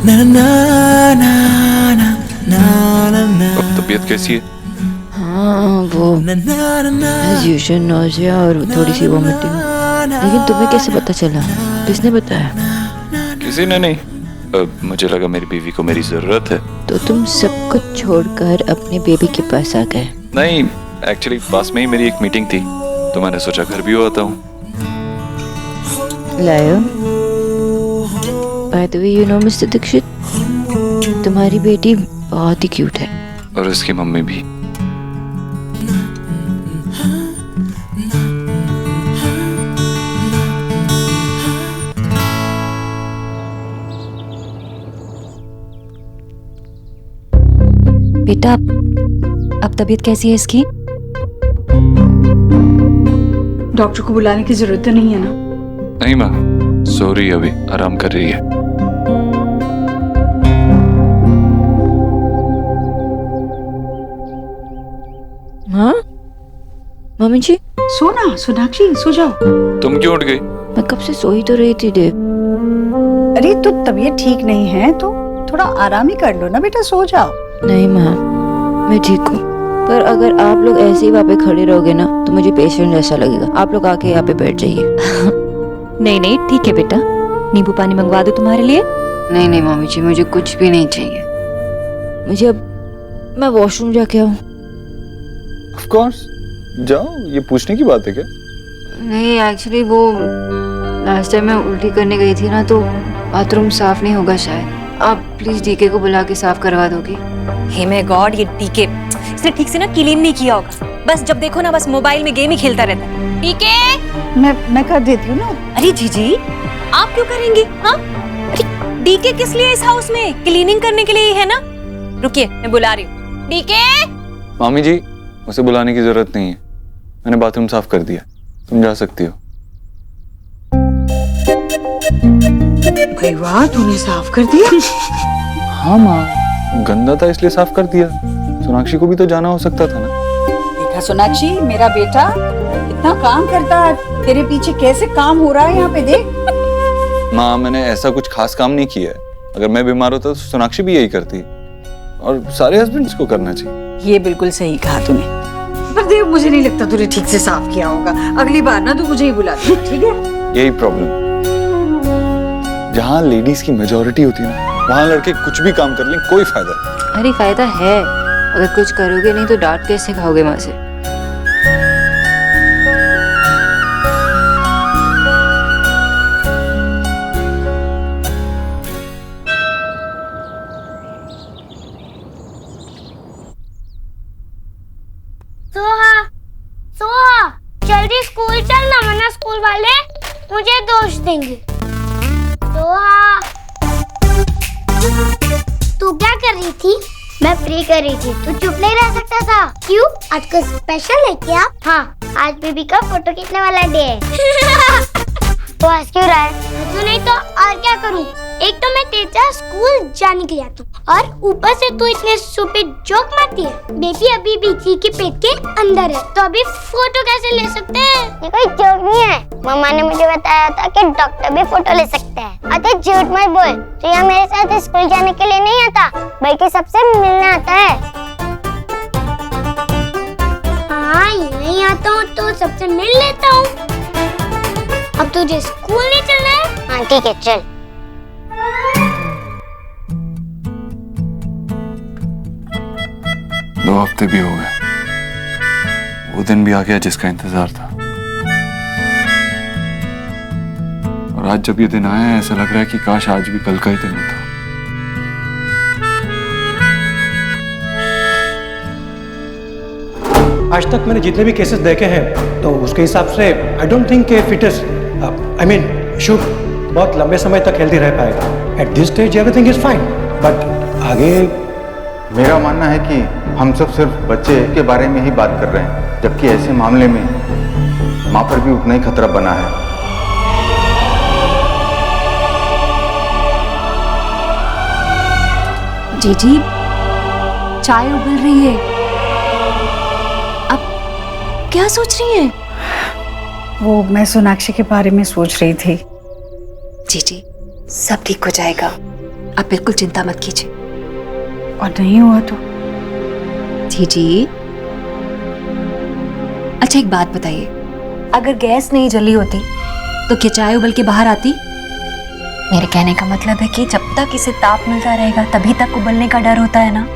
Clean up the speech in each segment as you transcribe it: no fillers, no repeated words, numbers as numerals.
अब तबीयत कैसी है? हाँ वो as usual nausea और थोड़ी सी वोमिटिंग। लेकिन तुम्हें कैसे पता चला? किसने बताया? किसी ने नहीं। मुझे लगा मेरी बीवी को मेरी जरूरत है। तो तुम सब कुछ छोड़कर अपने बेबी के पास आ गए? नहीं, एक्चुअली पास में ही मेरी एक मीटिंग थी, तो मैंने सोचा घर भी आता हूँ। लायो, by the way you know mister Dikshit, तुम्हारी बेटी बहुत ही क्यूट है। और उसकी मम्मी भी। बेटा अब तबीयत कैसी है इसकी? डॉक्टर को बुलाने की जरूरत तो नहीं है ना? नहीं माँ, सो रही है, अभी आराम कर रही है। हाँ मम्मी जी, सो ना सोनाक्षी, सो जाओ। तुम क्यों उठ गई? मैं कब से सो ही तो रही थी देव। अरे तो तबीयत ठीक नहीं है तो थोड़ा आराम ही कर लो ना बेटा, सो जाओ। नहीं माँ, मैं ठीक हूँ, पर अगर आप लोग ऐसे ही वहाँ पे खड़े रहोगे ना तो मुझे पेशेंट जैसा लगेगा। आप लोग आके यहाँ पे बैठ जाइए। नहीं नहीं ठीक है बेटा, नींबू पानी मंगवा दो तुम्हारे लिए? नहीं नहीं मम्मी जी, मुझे कुछ भी नहीं चाहिए। मुझे अब मैं वॉशरूम जाके आऊँ? ऑफ कोर्स जाओ, ये पूछने की बात है क्या? नहीं एक्चुअली वो लास्ट टाइम मैं उल्टी करने गई थी ना, तो बाथरूम साफ नहीं होगा शायद। आप प्लीज डीके को बुला के साफ करवा दोगी? हे माय गॉड, ये डीके इसने ठीक से ना क्लीन नहीं किया होगा। बस जब देखो ना बस मोबाइल में गेम ही खेलता रहता है। डीके मैं कर देती हूँ ना। अरे जीजी आप क्यों करेंगी? हाँ अरे डीके किस लिए इस हाउस में? क्लीनिंग करने के लिए ही है ना। रुकिए मैं बुला रही हूँ। डीके। मामी जी, उसे बुलाने की जरूरत नहीं है, मैंने बाथरूम साफ कर दिया, तुम जा सकती हो। भाई वाह, तूने साफ कर दिया? हाँ माँ, गंदा था इसलिए साफ कर दिया। सोनाक्षी को भी तो जाना हो सकता था ना। देखा सोनाक्षी, मेरा बेटा इतना काम करता है, तेरे पीछे कैसे काम हो रहा है यहाँ पे देख। माँ, मैंने ऐसा कुछ खास काम नहीं किया है। अगर मैं बीमार होता तो सोनाक्षी भी यही करती, और सारे हस्बैंड्स को करना चाहिए। ये बिल्कुल सही कहा तूने, पर देव मुझे नहीं लगता तूने ठीक से साफ किया होगा। अगली बार ना तू मुझे ही बुला देना, ठीक है? यही प्रॉब्लम, जहाँ लेडीज की मेजोरिटी होती है ना, वहाँ लड़के कुछ भी काम कर लें, कोई फायदा नहीं। अरे फायदा है, अगर कुछ करोगे नहीं तो डांट कैसे खाओगे माँ से? सोहा, सोहा, जल्दी स्कूल चलना वरना स्कूल वाले मुझे दोष देंगे। सोहा, तू क्या कर रही थी? मैं प्रे कर रही थी। तू चुप नहीं रह सकता था? क्यों? आज कुछ स्पेशल है क्या? हाँ, आज बेबी का फोटो खींचने वाला डे है। तो आज क्यों रहा है? तू नहीं तो और क्या करूँ? एक तो मैं तेजा स्कूल जाने के लिए आता हूँ और ऊपर से तू इतने स्टूपिड जोक मारती है। बेबी अभी बीची के पेट के अंदर है, तो अभी फोटो कैसे ले सकते हैं? ये कोई जोक नहीं है। मम्मा ने मुझे बताया था कि डॉक्टर भी फोटो ले सकते हैं। अरे झूठ मत बोल, तो यहाँ मेरे साथ स्कूल जाने के लिए नहीं आता, बल्कि सबसे मिलने आता है। हाँ, यहीं आता हूँ तो सबसे मिल लेता हूँ। अब तुझे स्कूल नहीं चलना है? हाँ ठीक है, चल। 2 हफ्ते भी हो गए, वो दिन भी आ गया जिसका इंतजार था, और आज जब ये दिन आया है ऐसा लग रहा है कि काश आज भी कल का ही दिन होता। आज तक मैंने जितने भी केसेस देखे हैं तो उसके हिसाब से आई डोंट थिंक कि फिटस आई मीन शुड बहुत लंबे समय तक हेल्दी रह पाएगा। At this stage everything is fine, but आगे मेरा मानना है कि हम सब सिर्फ बच्चे के बारे में ही बात कर रहे हैं, जबकि ऐसे मामले में माँ पर भी उतना ही खतरा बना है। जीजी चाय उबल रही है, अब क्या सोच रही हैं? वो मैं सोनाक्षी के बारे में सोच रही थी। जीजी सब ठीक हो जाएगा, आप बिल्कुल चिंता मत कीजिए। और नहीं हुआ तो? जी। अच्छा एक बात बताइए, अगर गैस नहीं जली होती तो क्या चाय उबल के बाहर आती? मेरे कहने का मतलब है कि जब तक इसे ताप मिलता रहेगा तभी तक उबलने का डर होता है ना,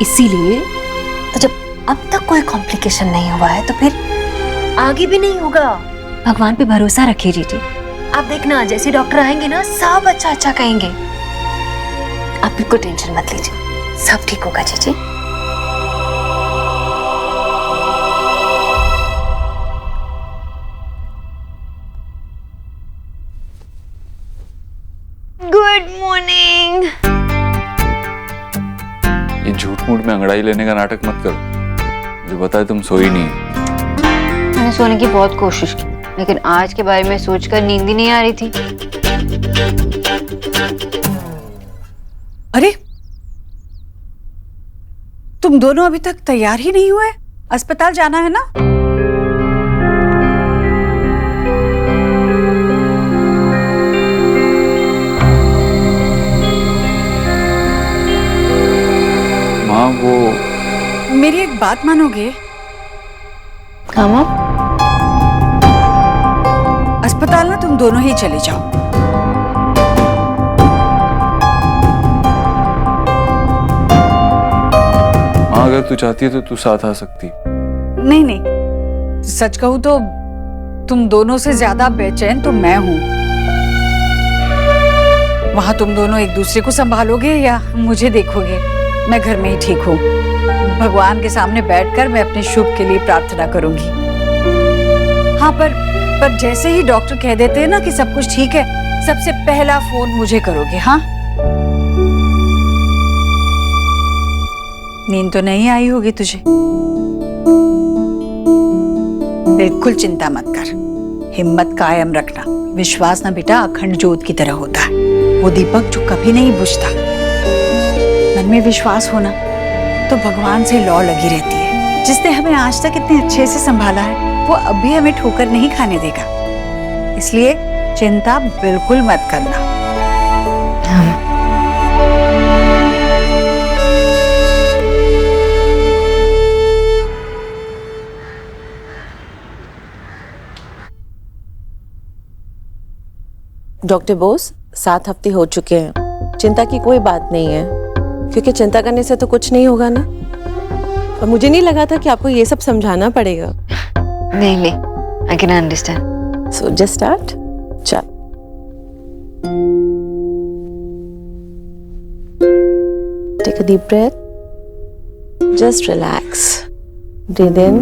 इसीलिए तो जब अब तक कोई कॉम्प्लिकेशन नहीं हुआ है तो फिर आगे भी नहीं होगा। भगवान पे भरोसा रखिए जीजी, आप देखना जैसे डॉक्टर आएंगे ना सब अच्छा अच्छा कहेंगे। आप बिल्कुल टेंशन मत लीजिए, सब ठीक होगा जीजी। Good morning. ये झूठ मूठ में अंगड़ाई लेने का नाटक मत करो, मुझे पता है तुम सोई नहीं। मैंने सोने की बहुत कोशिश की, लेकिन आज के बारे में सोचकर नींद ही नहीं आ रही थी। अरे तुम दोनों अभी तक तैयार ही नहीं हुए? अस्पताल जाना है ना? माँ वो मेरी एक बात मानोगे? हाँ माँ। अस्पताल ना तुम दोनों ही चले जाओ। माँ अगर तू चाहती है तो तू साथ आ सकती। नहीं नहीं, सच कहूं तो तुम दोनों से ज्यादा बेचैन तो मैं हूं। वहां तुम दोनों एक दूसरे को संभालोगे या मुझे देखोगे? मैं घर में ही ठीक हूँ। भगवान के सामने बैठकर मैं अपने शुभ के लिए प्रार्थना करूंगी। हाँ पर जैसे ही डॉक्टर कह देते हैं ना कि सब कुछ ठीक है, सबसे पहला फोन मुझे करोगे। हाँ, नींद तो नहीं आई होगी तुझे? बिल्कुल चिंता मत कर, हिम्मत कायम रखना। विश्वास ना बेटा अखंड ज्योत की तरह होता है, वो दीपक जो कभी नहीं बुझता। मन में विश्वास होना तो भगवान से लौ लगी रहती है। जिसने हमें आज तक इतने अच्छे से संभाला है वो अब भी हमें ठोकर नहीं खाने देगा, इसलिए चिंता बिल्कुल मत करना। डॉक्टर बोस, 7 हफ्ते हो चुके हैं। चिंता की कोई बात नहीं है, क्योंकि चिंता करने से तो कुछ नहीं होगा ना। और मुझे नहीं लगा था कि आपको ये सब समझाना पड़ेगा। नहीं, I can understand. So just start. चल, take a deep breath, just relax, breathe in,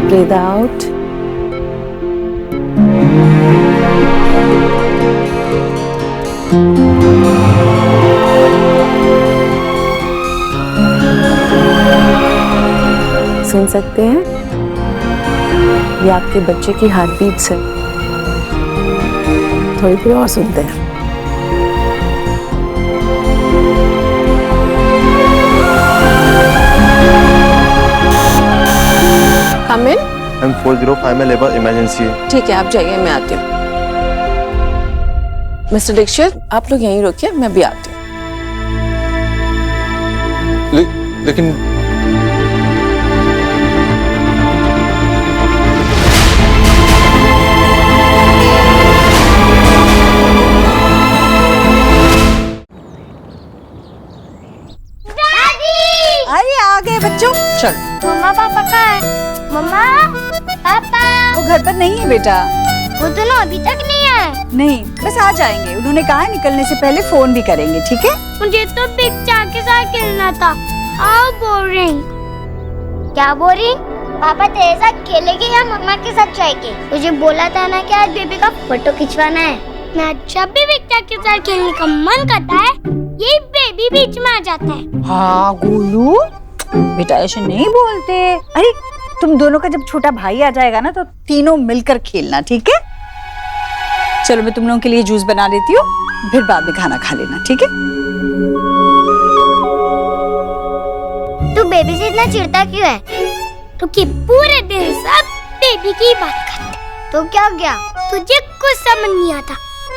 breathe out. सुन सकते हैं? ये आपके बच्चे की हार्ट बीट है। थोड़ी देर और सुनते हैं। कम इन। M405 में लेबर इमरजेंसी है। ठीक है, आप जाइए, मैं आती हूँ। मिस्टर दीक्षित, आप लोग यहीं रुकिए, मैं भी आती हूँ। लेकिन अरे आ गए बच्चों, चल। मम्मा पापा कहाँ है? मम्मा पापा। वो घर पर नहीं है बेटा। वो दोनों अभी तक नहीं आए। नहीं, बस आ जाएंगे। उन्होंने कहा है निकलने से पहले फोन भी करेंगे, ठीक है? मुझे तो बिग चार के साथ खेलना था। आओ बोरिंग। क्या बोरिंग? पापा तेरे साथ खेलेंगे या मम्मा के साथ जाएंगे? मुझे बोला था ना कि आज बेबी का फोटो खिंचवाना है। मैं जब भी बिग चार के साथ खेलने का मन करता है, ये बेबी बीच में आ जाता है। हाँ गोलू, बेटा ऐसे नहीं बोलते। अरे तुम दोनों का जब छोटा भाई आ जाएगा ना तो तीनों मिलकर खेलना, ठीक है? चलो मैं तुम लोगों के लिए जूस बना देती हूँ, फिर बाद में खाना खा लेना, ठीक है? तू बेबी से इतना चिढ़ता क्यों है? क्योंकि पूरे दिन सब बेबी की बात करते। तो क्या हो गया? तुझे कुछ समझ नहीं आता,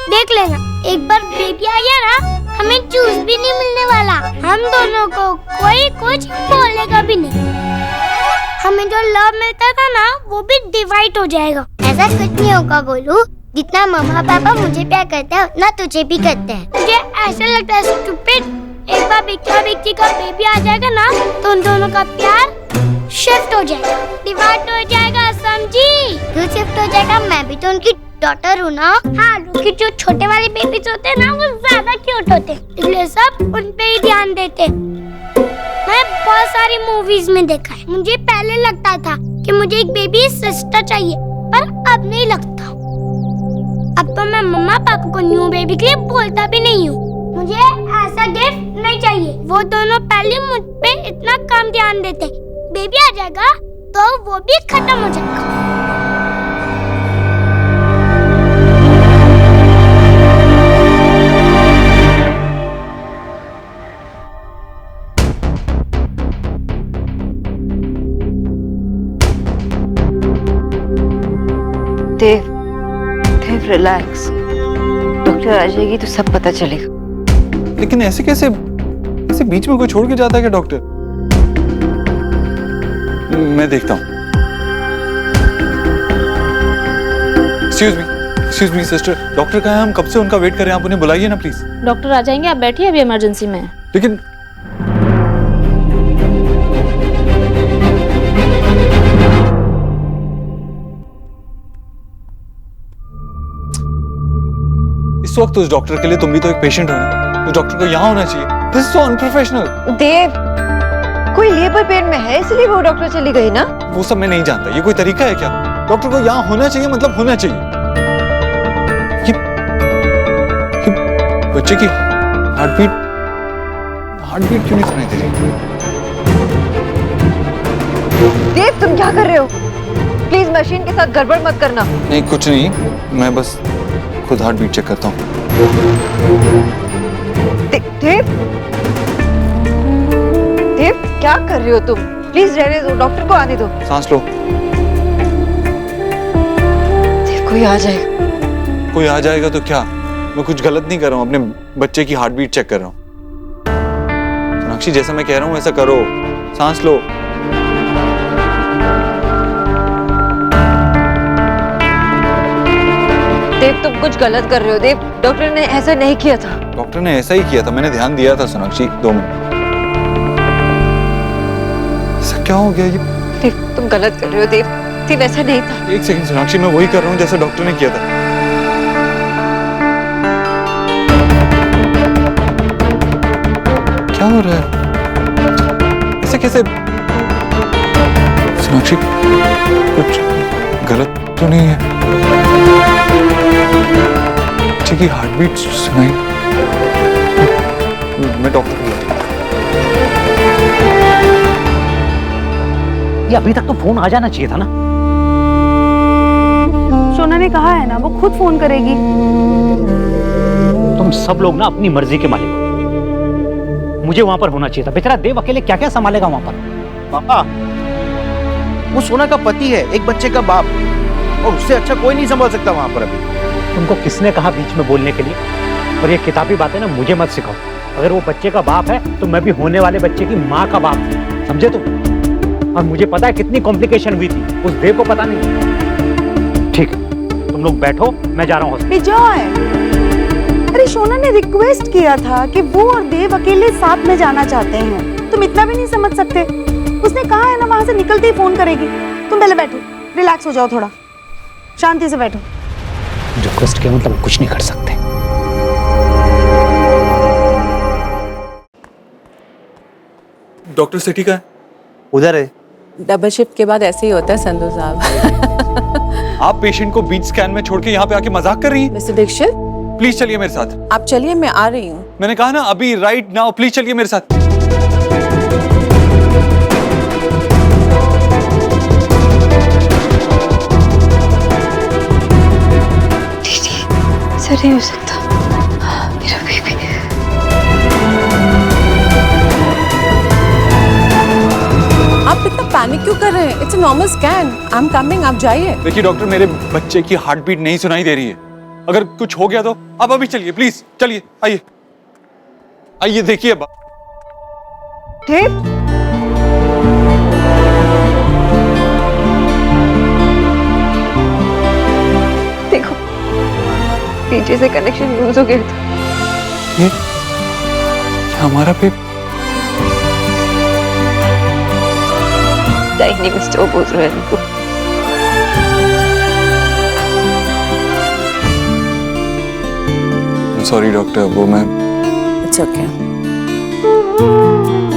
देख लेना। एक बार बेबी आ गया ना, हमें जूस भी नहीं मिलने वाला। हम दोनों को कोई कुछ बोलेगा भी नहीं। हमें जो लव मिलता था ना, वो भी डिवाइड हो जाएगा। ऐसा कुछ नहीं होगा गोलू, जितना मम्मा पापा मुझे प्यार करते हैं उतना तुझे भी करते हैं। मुझे ऐसा लगता है स्टूपिड, एक बार बिक्की का बेबी आ जाएगा ना, तो उन दोनों का प्यार शिफ्ट हो जाएगा, डिवाइड हो जाएगा, समझी? तू शिफ्ट हो जाएगा, मैं भी तो उनकी डॉटर हूँ ना। हाँ, क्योंकि जो छोटे वाले बेबीज होते हैं ना, वो ज्यादा क्यूट होते हैं, इसलिए सब उन पे ही ध्यान देते। मैं बहुत सारी मूवीज में देखा है। मुझे पहले लगता था कि मुझे एक बेबी सिस्टर चाहिए, पर अब नहीं लगता। अब तो मैं मम्मा पापा को न्यू बेबी के लिए बोलता भी नहीं हूँ। मुझे ऐसा गिफ्ट नहीं चाहिए। वो दोनों पहले मुझ पे इतना कम ध्यान देते, बेबी आ जाएगा तो वो भी खत्म हो जाएगा। देव, रिलैक्स। डॉक्टर आ जाएगी तो सब पता चलेगा। लेकिन ऐसे कैसे बीच में कोई छोड़ के जाता है क्या डॉक्टर? मैं देखता हूँ। एक्सक्यूज मी सिस्टर, डॉक्टर कहाँ है? हम कब से उनका वेट कर रहे हैं, आप उन्हें बुलाइए ना प्लीज। डॉक्टर आ जाएंगे, आप बैठिए, अभी इमरजेंसी में है। लेकिन इस वक्त उस डॉक्टर के लिए तुम भी तो एक पेशेंट हो ना, उस डॉक्टर को यहाँ होना चाहिए। This is so unprofessional. Dev, कोई लेबर पेन में है इसलिए वो डॉक्टर चली गई ना। वो सब मैं नहीं जानता, ये कोई तरीका है क्या? डॉक्टर को यहाँ होना चाहिए, मतलब होना चाहिए। ये बच्चे की हार्टबीट क्यों नहीं सुनाई दे रही? देव, तुम क्या कर रहे हो? प्लीज मशीन के साथ गड़बड़ मत करना। नहीं, कुछ नहीं, मैं बस खुद हार्टबीट चेक करता हूँ। देव, क्या कर रहे हो तुम? प्लीज रहने दो, डॉक्टर को आने दो। सांस लो। देव, कोई आ जाएगा तो क्या? मैं कुछ गलत नहीं कर रहा हूँ, अपने बच्चे की हार्टबीट चेक कर रहा हूँ। सोनाक्षी, जैसा मैं कह रहा हूँ वैसा करो, सांस लो। देव, तुम कुछ गलत कर रहे हो। देव, डॉक्टर ने ऐसा नहीं किया था। डॉक्टर ने ऐसा ही किया था, मैंने ध्यान दिया था। सोनाक्षी, 2 मिनट। ऐसा क्या हो गया? ये देव, तुम गलत कर रहे हो। देव, ऐसा नहीं था। 1 सेकंड सोनाक्षी, मैं वही कर रहा हूँ जैसा डॉक्टर ने किया था। क्या हो रहा है? ऐसे कैसे? सोनाक्षी, कुछ गलत तो नहीं है? बच्चे की हार्टबीट सुनाई। मैं डॉक्टर को बुलाता हूं। ये अभी तक तो फोन आ जाना चाहिए था ना। सोना ने कहा है ना, वो खुद फोन करेगी। तुम सब लोग ना अपनी मर्जी के मालिक हो। मुझे वहां पर होना चाहिए था। बेचारा देव अकेले क्या क्या संभालेगा वहां पर? पापा, वो सोना का पति है, एक बच्चे का बाप, और उससे अच्छा कोई नहीं संभाल सकता वहां पर अभी। तुमको किसने कहा बीच में बोलने के लिए? और ये किताबी बातें ना मुझे मत सिखाओ। अगर वो बच्चे का बाप है तो मैं भी होने वाले बच्चे की माँ का बाप हूं, समझे तुम? और मुझे पता है कितनी कॉम्प्लिकेशन हुई थी, उस देव को पता नहीं। ठीक है, तुम लोग बैठो, मैं जा रहा हूँ हॉस्पिटल। अरे सोना ने रिक्वेस्ट किया था कि वो और देव अकेले साथ में जाना चाहते हैं। तुम इतना भी नहीं समझ सकते? उसने कहा है ना, वहां से निकलते ही फोन करेगी। तुम पहले बैठो, रिलैक्स हो जाओ, थोड़ा शांति से बैठो। रिक्वेस्ट किया मतलब कुछ नहीं कर सकते। डॉक्टर सिटी का है? उधर है। डबल शिफ्ट के बाद ऐसे ही होता है संधू साहब। आप पेशेंट को बीच स्कैन में छोड़ के यहाँ पे आके मजाक कर रही हैं? मिस्टर दीक्षित, प्लीज चलिए मेरे साथ। आप चलिए, मैं आ रही हूँ। मैंने कहा ना अभी, राइट नाउ, प्लीज चलिए मेरे साथ। ऐसा नहीं हो सकता, मेरा बेबी। आप इतना पैनिक क्यों कर रहे हैं? It's a normal scan. I am coming, आप जाइए। देखिए डॉक्टर, मेरे बच्चे की हार्टबीट नहीं सुनाई दे रही है। अगर कुछ हो गया तो आप अभी चलिए, प्लीज चलिए, आइए आइए, देखिए अब। देव, देखो पीछे से कनेक्शन लूज हो गया था। ये हमारा पे डायनी में स्टॉप हो रहा है इनको। सॉरी डॉक्टर, वो मैं इट्स ओके।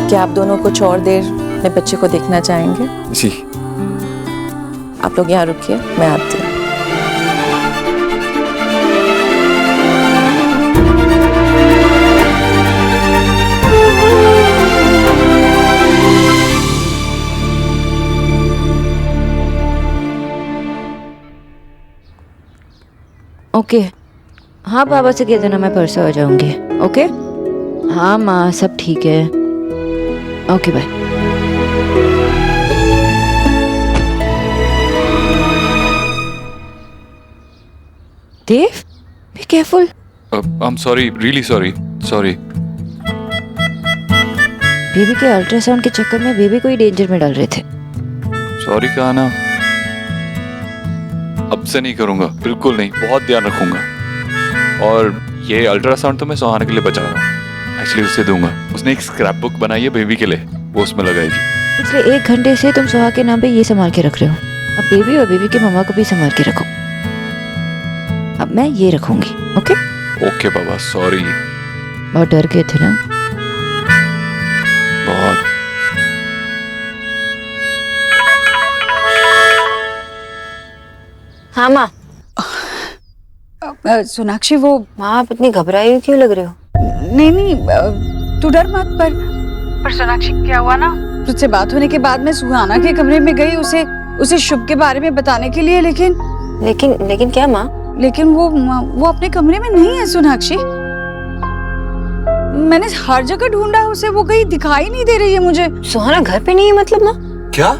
क्या आप दोनों कुछ और देर अपने बच्चे को देखना चाहेंगे? जी। आप लोग यहाँ रुकिए, मैं आती हूँ। ओके, हाँ बाबा से कह देना मैं परसों आ जाऊंगी। ओके, हाँ माँ सब ठीक है। Okay bye. Dev, be careful. I am sorry, really sorry, sorry. Baby के अल्ट्रासाउंड के चक्कर में बेबी को ही डेंजर में डाल रहे थे। सॉरी कहा ना, अब से नहीं करूंगा, बिल्कुल नहीं, बहुत ध्यान रखूंगा। और ये अल्ट्रासाउंड तो मैं सुहाना के लिए बचा रहा हूँ, एक्चुअली उससे दूंगा। उसने एक स्क्रैप बुक बनाई है बेबी के लिए, वो उसमें लगाएगी। पिछले 1 घंटे से तुम सुहा के नाम पे ये संभाल के रख रहे हो। अब बेबी और बेबी के मम्मा को भी संभाल के रखो। अब मैं ये रखूंगी। ओके ओके बाबा, सॉरी। बहुत डर गए थे ना? बहुत। हाँ माँ। सोनाक्षी, वो माँ आप इतनी घबराई हुई क्यों लग रहे हो? नहीं नहीं, तू डर मत। पर सोनाक्षी क्या हुआ ना, तुझसे बात होने के बाद मैं सुहाना के कमरे में गई उसे शुभ के बारे में बताने के लिए, लेकिन क्या माँ? लेकिन वो अपने कमरे में नहीं है सोनाक्षी। मैंने हर जगह ढूंढा उसे, वो कहीं दिखाई नहीं दे रही है मुझे। सुहाना घर पे नहीं है मतलब माँ? क्या?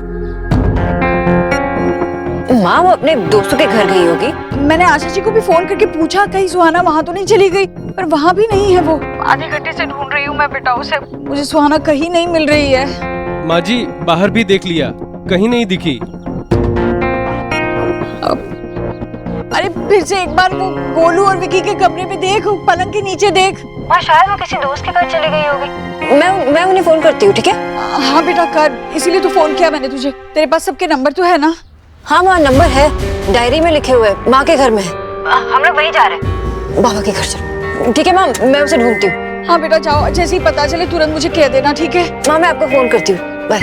माँ वो अपने दोस्तों के घर गई होगी। मैंने आशा जी को भी फोन करके पूछा कहीं सुहाना वहाँ तो नहीं चली गई, पर वहाँ भी नहीं है वो। आधे घंटे से ढूंढ रही हूँ मैं बेटा उसे, मुझे सुहाना कहीं नहीं मिल रही है। माँ जी बाहर भी देख लिया, कहीं नहीं दिखी। अरे फिर से एक बार वो गोलू और विकी के कमरे में देख, पलंग के नीचे देख। और शायद वो किसी दोस्त के घर चली गई होगी। मैं उन्हें फोन करती हूँ, ठीक है? हाँ बेटा कर, इसीलिए तो फोन किया मैंने तुझे। तेरे पास सबके नंबर तो है ना? हाँ माँ नंबर है, डायरी में लिखे हुए, माँ के घर में है। हम लोग वहीं जा रहे हैं। बाबा के घर चलो। ठीक है माँ, मैं उसे ढूंढती हूँ। हाँ बेटा जाओ, जैसे ही पता चले तुरंत मुझे कह देना, ठीक है? माँ मैं आपको फोन करती हूँ, बाय।